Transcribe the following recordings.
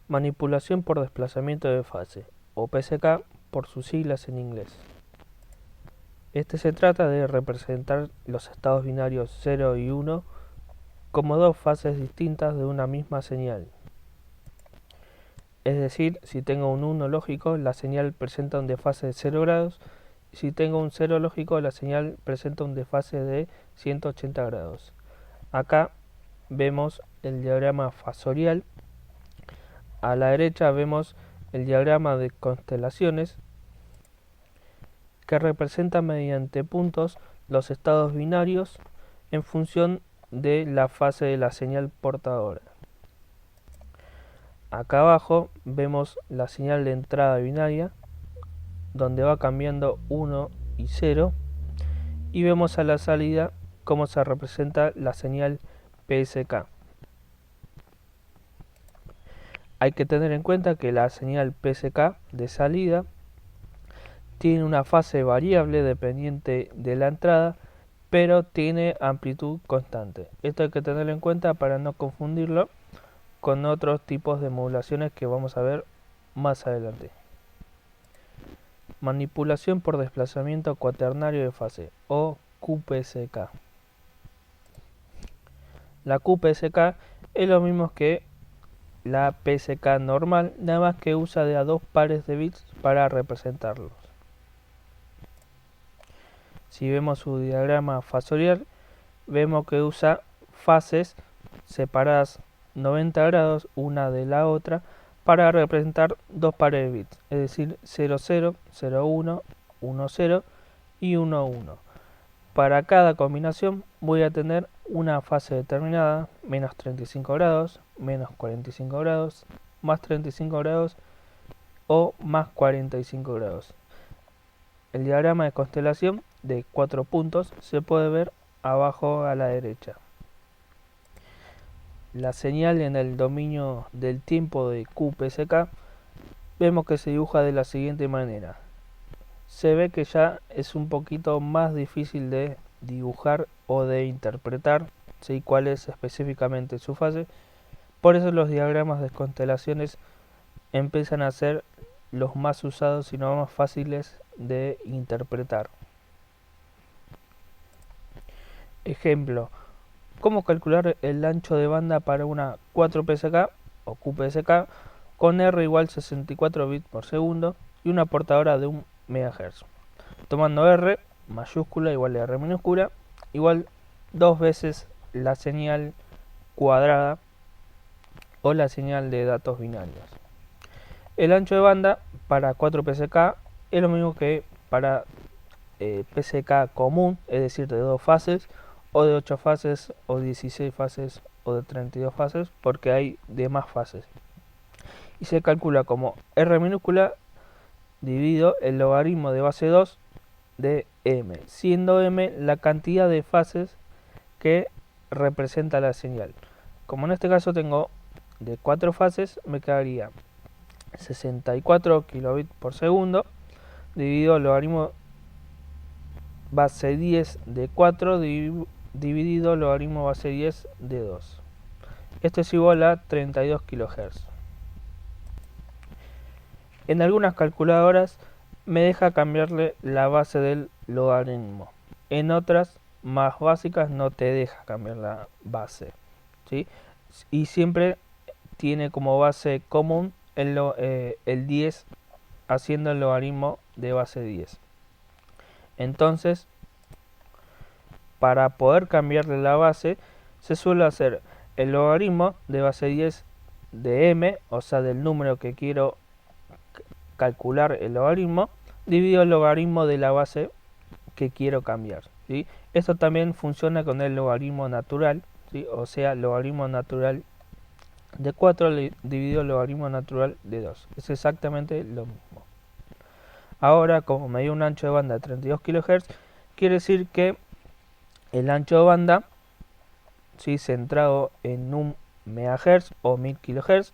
Manipulación por desplazamiento de fase, o PSK por sus siglas en inglés. Este se trata de representar los estados binarios 0 y 1 como dos fases distintas de una misma señal. Es decir, si tengo un 1 lógico, la señal presenta un desfase de 0 grados, y si tengo un 0 lógico, la señal presenta un desfase de 180 grados. Acá vemos el diagrama fasorial. A la derecha vemos el diagrama de constelaciones, que representa mediante puntos los estados binarios en función de la fase de la señal portadora. Acá abajo vemos la señal de entrada binaria, donde va cambiando 1 y 0, y vemos a la salida cómo se representa la señal PSK. Hay que tener en cuenta que la señal PSK de salida tiene una fase variable dependiente de la entrada, pero tiene amplitud constante. Esto hay que tenerlo en cuenta para no confundirlo con otros tipos de modulaciones que vamos a ver más adelante. Manipulación por desplazamiento cuaternario de fase, o QPSK. La QPSK es lo mismo que la PSK normal, nada más que usa de a dos pares de bits para representarlos. Si vemos su diagrama fasorial, vemos que usa fases separadas 90 grados una de la otra para representar dos pares de bits, es decir, 00, 01, 10 y 11. Para cada combinación voy a tener una fase determinada, menos 35 grados, menos 45 grados, más 35 grados o más 45 grados. El diagrama de constelación de 4 puntos se puede ver abajo a la derecha. La señal en el dominio del tiempo de QPSK vemos que se dibuja de la siguiente manera. Se ve que ya es un poquito más difícil de dibujar o de interpretar, ¿sí?, cuál es específicamente su fase. Por eso los diagramas de constelaciones empiezan a ser los más usados y los más fáciles de interpretar. Ejemplo, ¿cómo calcular el ancho de banda para una 4PSK o QPSK con R igual 64 bits por segundo y una portadora de 1 MHz? Tomando R mayúscula igual a R minúscula igual 2 veces la señal cuadrada o la señal de datos binarios. El ancho de banda para 4PSK es lo mismo que para PSK común, es decir, de 2 fases, o de 8 fases, o 16 fases, o de 32 fases, porque hay de más fases. Y se calcula como R minúscula dividido el logaritmo de base 2 de m, siendo m la cantidad de fases que representa la señal. Como en este caso tengo de 4 fases, me quedaría 64 kilobits por segundo dividido el logaritmo base 10 de 4 dividido el logaritmo base 10 de 2. Esto es igual a 32 kHz. En algunas calculadoras me deja cambiarle la base del logaritmo. En otras más básicas no te deja cambiar la base, ¿sí? Y siempre tiene como base común el 10 haciendo el logaritmo de base 10. Entonces, para poder cambiarle la base, se suele hacer el logaritmo de base 10 de m, o sea, del número que quiero calcular el logaritmo, dividido el logaritmo de la base que quiero cambiar, ¿sí? Esto también funciona con el logaritmo natural, ¿sí? O sea, logaritmo natural de 4 dividido el logaritmo natural de 2. Es exactamente lo mismo. Ahora, como me dio un ancho de banda de 32 kHz, quiere decir que el ancho de banda, ¿sí?, centrado en 1 MHz o 1000 kHz,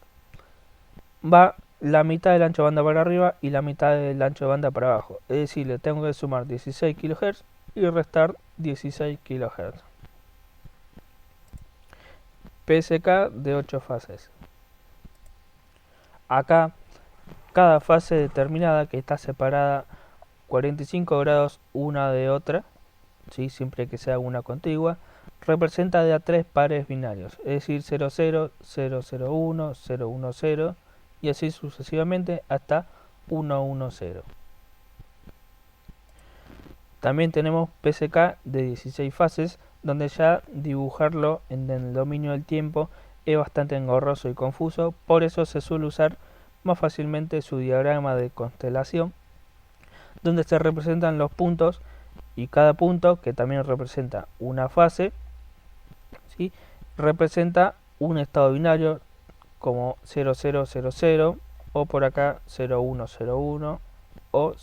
va la mitad del ancho de banda para arriba y la mitad del ancho de banda para abajo. Es decir, le tengo que sumar 16 kHz y restar 16 kHz. PSK de 8 fases. Acá cada fase determinada, que está separada 45 grados una de otra, ¿sí? Siempre que sea una contigua, representa de a tres pares binarios, es decir, 00, 001, 010 y así sucesivamente hasta 110. También tenemos PSK de 16 fases, donde ya dibujarlo en el dominio del tiempo es bastante engorroso y confuso, por eso se suele usar más fácilmente su diagrama de constelación, donde se representan los puntos y cada punto, que también representa una fase, ¿sí? Representa un estado binario como 0000 o por acá 0101 o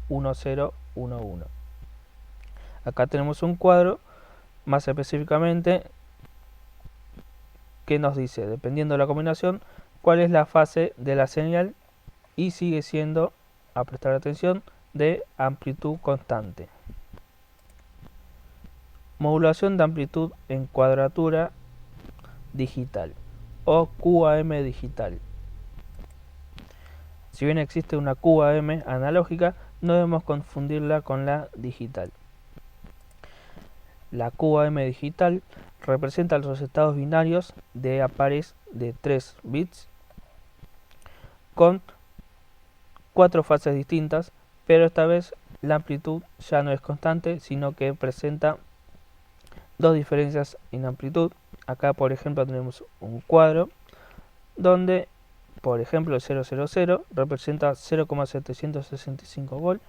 1011. Acá tenemos un cuadro más específicamente que nos dice, dependiendo de la combinación, cuál es la fase de la señal y sigue siendo, a prestar atención, de amplitud constante. Modulación de amplitud en cuadratura digital o QAM digital. Si bien existe una QAM analógica, no debemos confundirla con la digital. La QAM digital representa los estados binarios de a pares de 3 bits con 4 fases distintas, pero esta vez la amplitud ya no es constante, sino que presenta dos diferencias en amplitud. Acá, por ejemplo, tenemos un cuadro donde, por ejemplo, el 000 representa 0,765 volt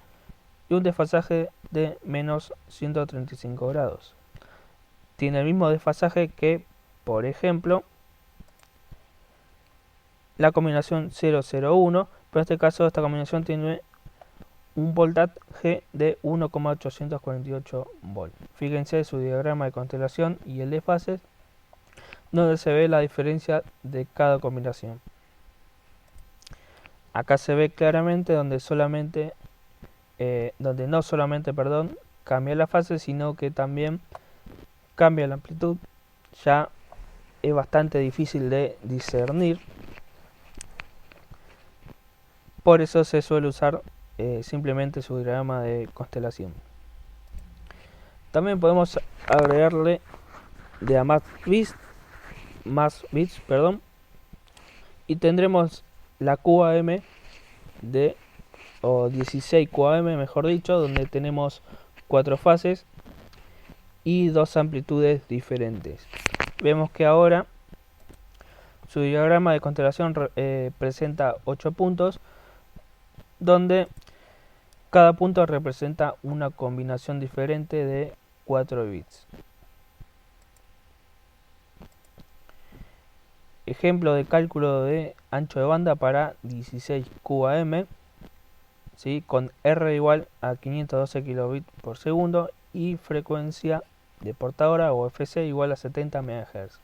y un desfasaje de menos 135 grados. Tiene el mismo desfasaje que, por ejemplo, la combinación 001, pero en este caso esta combinación tiene un voltaje de 1,848 volt. Fíjense su diagrama de constelación y el de fases, donde se ve la diferencia de cada combinación. Acá se ve claramente donde no solamente cambia la fase, sino que también cambia la amplitud. Ya es bastante difícil de discernir, por eso se suele usar simplemente su diagrama de constelación. También podemos agregarle de a más bits, y tendremos la QAM o 16 QAM, mejor dicho, donde tenemos 4 fases y 2 amplitudes diferentes. Vemos que ahora su diagrama de constelación presenta 8 puntos, donde cada punto representa una combinación diferente de 4 bits. Ejemplo de cálculo de ancho de banda para 16 QAM, ¿sí? Con R igual a 512 kilobits por segundo y frecuencia de portadora o FC igual a 70 MHz.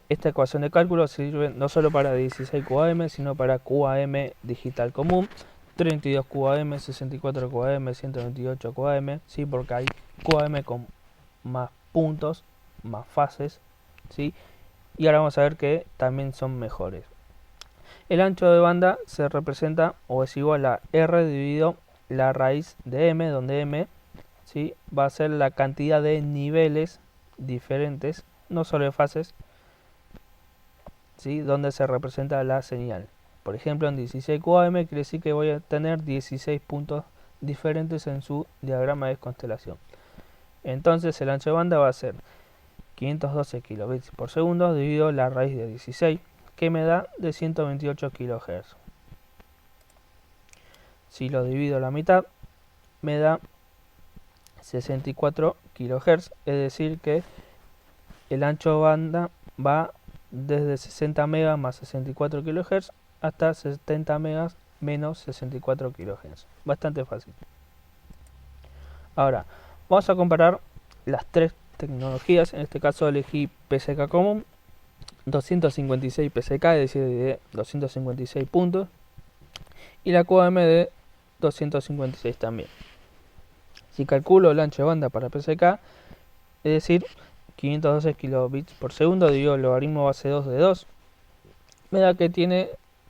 Esta ecuación de cálculo sirve no solo para 16 QAM, sino para QAM digital común, 32 QAM, 64 QAM, 128 QAM, ¿sí? Porque hay QAM con más puntos, más fases, ¿sí? Y ahora vamos a ver que también son mejores. El ancho de banda se representa o es igual a R dividido la raíz de M, donde M, ¿sí? Va a ser la cantidad de niveles diferentes, no solo de fases, ¿sí? Donde se representa la señal. Por ejemplo, en 16 QAM quiere decir que voy a tener 16 puntos diferentes en su diagrama de constelación. Entonces el ancho de banda va a ser 512 kilobits por segundo dividido la raíz de 16, que me da de 128 kHz. Si lo divido a la mitad, me da 64 kHz, es decir que el ancho de banda va desde 60 MB más 64 kHz hasta 70 MB menos 64 kHz. Bastante fácil. Ahora, vamos a comparar las tres tecnologías. En este caso elegí PSK común, 256 PSK, es decir, de 256 puntos, y la QAM de 256 también. Si calculo el ancho de banda para PSK, es decir, 512 kilobits por segundo, divido el logaritmo base 2 de 2, me da que tiene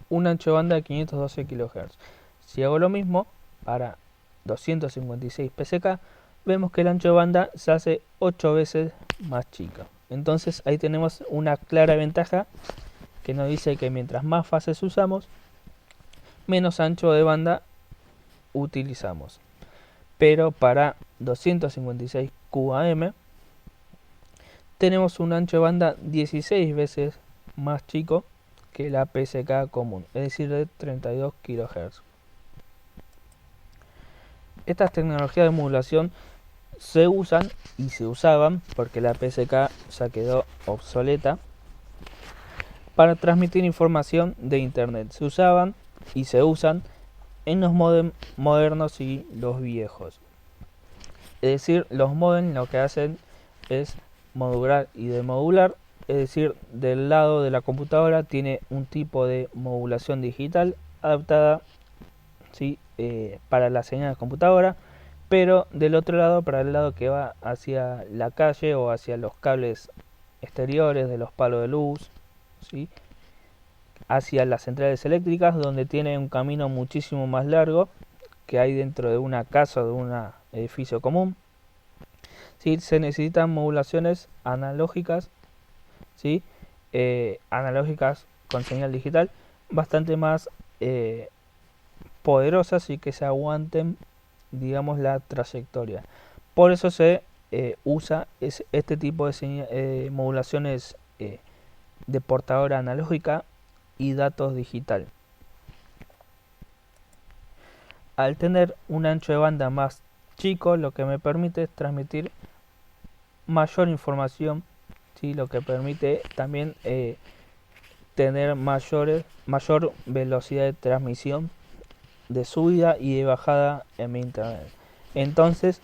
un ancho de banda de 512 kHz. Si hago lo mismo para 256 PSK, vemos que el ancho de banda se hace 8 veces más chico. Entonces ahí tenemos una clara ventaja que nos dice que mientras más fases usamos, menos ancho de banda utilizamos. Pero para 256 QAM tenemos un ancho de banda 16 veces más chico que la PSK común, es decir, de 32 kHz. Estas tecnologías de modulación se usan y se usaban, porque la PSK ya quedó obsoleta, para transmitir información de internet. Se usaban y se usan en los modems modernos y los viejos. Es decir, los modems lo que hacen es modular y demodular, es decir, del lado de la computadora tiene un tipo de modulación digital adaptada, ¿sí? Para la señal de computadora, pero del otro lado, para el lado que va hacia la calle o hacia los cables exteriores de los palos de luz, ¿sí? Hacia las centrales eléctricas, donde tiene un camino muchísimo más largo que hay dentro de una casa o de un edificio común. ¿Sí? Se necesitan modulaciones analógicas, ¿sí? Analógicas con señal digital bastante más poderosas y que se aguanten, digamos, la trayectoria. Por eso se usa este tipo de modulaciones de portadora analógica y datos digital. Al tener un ancho de banda más chico, lo que me permite es transmitir mayor información, ¿sí? Lo que permite también tener mayor velocidad de transmisión, de subida y de bajada en mi internet. Entonces,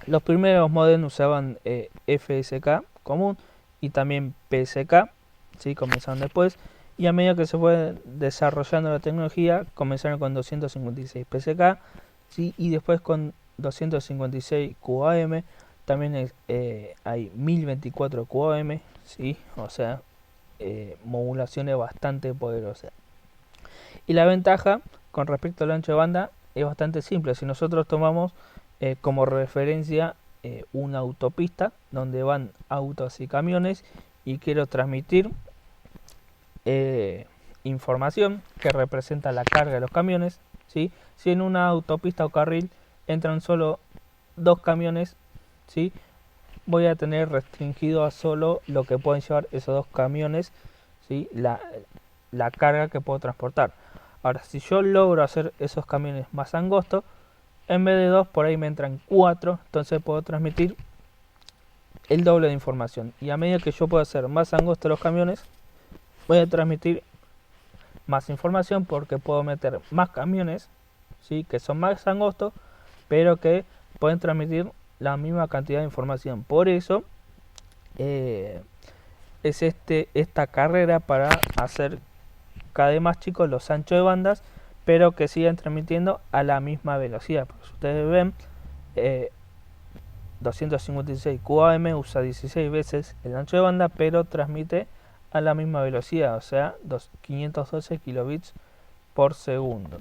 los primeros modems usaban FSK común y también PSK, ¿sí? Comenzaron después, y a medida que se fue desarrollando la tecnología, comenzaron con 256 PSK, ¿sí? Y después con 256 QAM, también hay 1024 QAM, ¿sí? O sea, modulaciones bastante poderosas. Y la ventaja con respecto al ancho de banda es bastante simple. Si nosotros tomamos como referencia una autopista donde van autos y camiones y quiero transmitir información que representa la carga de los camiones, ¿sí? Si en una autopista o carril entran solo 2 camiones, ¿sí? Voy a tener restringido a solo lo que pueden llevar esos 2 camiones, ¿sí? La carga que puedo transportar. Ahora, si yo logro hacer esos camiones más angostos, en vez de 2, por ahí me entran 4, entonces puedo transmitir el doble de información. Y a medida que yo pueda hacer más angostos los camiones, voy a transmitir más información porque puedo meter más camiones, ¿sí? Que son más angostos, pero que pueden transmitir la misma cantidad de información. Por eso es esta carrera para hacer cada vez más chicos los anchos de bandas, pero que sigan transmitiendo a la misma velocidad. Porque si ustedes ven, 256 QAM usa 16 veces el ancho de banda, pero transmite a la misma velocidad, o sea, 512 kilobits por segundo.